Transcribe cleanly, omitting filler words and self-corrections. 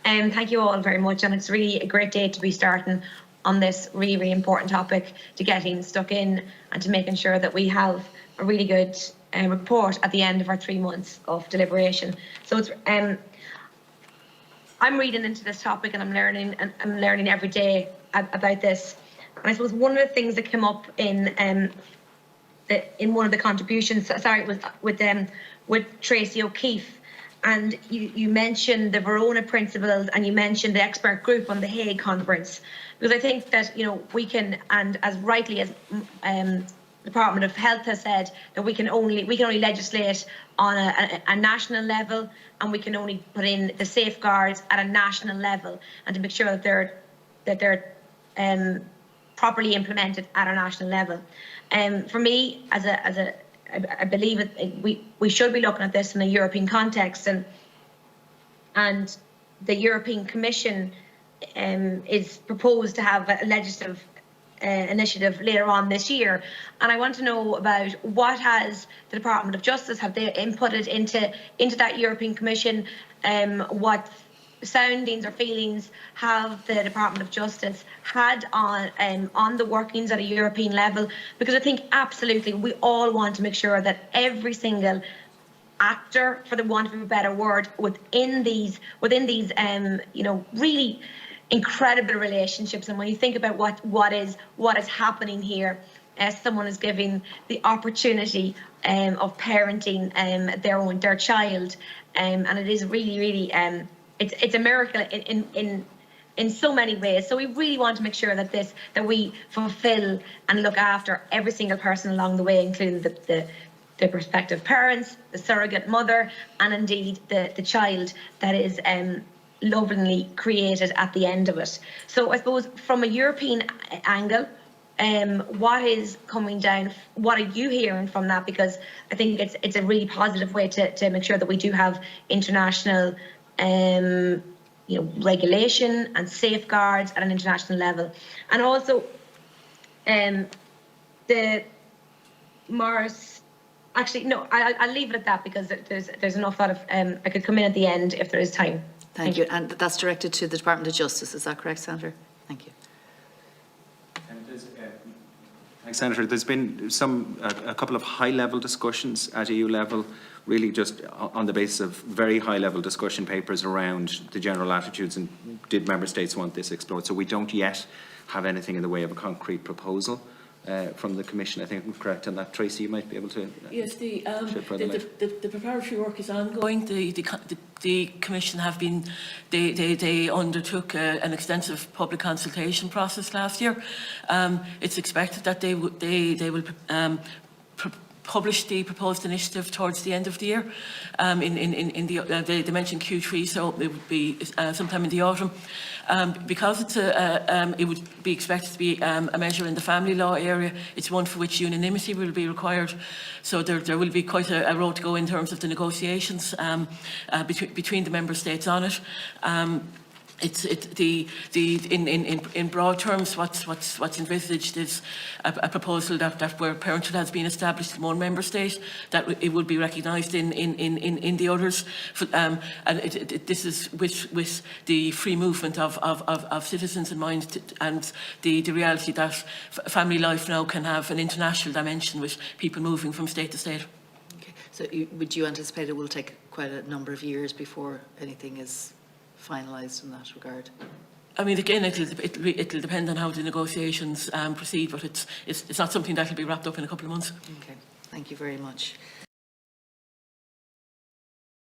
Thank you all very much, and it's really a great day to be starting on this really, really important topic, to getting stuck in and to making sure that we have a really good report at the end of our 3 months of deliberation. So it's I'm reading into this topic and I'm learning every day about this. And I suppose one of the things that came up in one of the contributions, with Tracy O'Keefe, and you mentioned the Verona principles and you mentioned the expert group on the Hague conference, because I think that we can, and as rightly as Department of Health has said, that we can only legislate on a national level, and we can only put in the safeguards at a national level, and to make sure that they're properly implemented at a national level. For me, I believe we should be looking at this in a European context, and the European Commission is proposed to have a legislative initiative later on this year, and I want to know about what has the Department of Justice, have they inputted into that European Commission, what soundings or feelings have the Department of Justice had on the workings at a European level, because I think absolutely we all want to make sure that every single actor, for the want of a better word, within these really incredible relationships. And when you think about what is happening here, someone is giving the opportunity of parenting their child, and it is really it's a miracle in so many ways. So we really want to make sure that we fulfil and look after every single person along the way, including the prospective parents, the surrogate mother, and indeed the child that is lovingly created at the end of it. So I suppose from a European angle, what is coming down, what are you hearing from that? Because I think it's a really positive way to make sure that we do have international regulation and safeguards at an international level. And also the Morris, actually no, I'll leave it at that, because there's an awful lot of I could come in at the end if there is time. Thank you. And that's directed to the Department of Justice, is that correct, Senator? Thank you. Thanks, Senator. There's been a couple of high-level discussions at EU level, really just on the basis of very high-level discussion papers around the general attitudes and did member states want this explored. So we don't yet have anything in the way of a concrete proposal from the Commission. I think I'm correct on that. Tracy, you might be able to yes, the preparatory work is ongoing. The Commission have been, they undertook an extensive public consultation process last year. It's expected that they will publish the proposed initiative towards the end of the year. They mentioned Q3, so it would be sometime in the autumn. Because it would be expected to be a measure in the family law area, it's one for which unanimity will be required. So there will be quite a road to go in terms of the negotiations between the member states on it. In broad terms, what's envisaged is a proposal that where parenthood has been established in one member state, that it would be recognised in the others, and this is with the free movement of citizens in mind, and the reality that family life now can have an international dimension with people moving from state to state. Okay. So would you anticipate it will take quite a number of years before anything is finalised in that regard? I mean, again, it'll depend on how the negotiations proceed, but it's not something that will be wrapped up in a couple of months. Okay, thank you very much.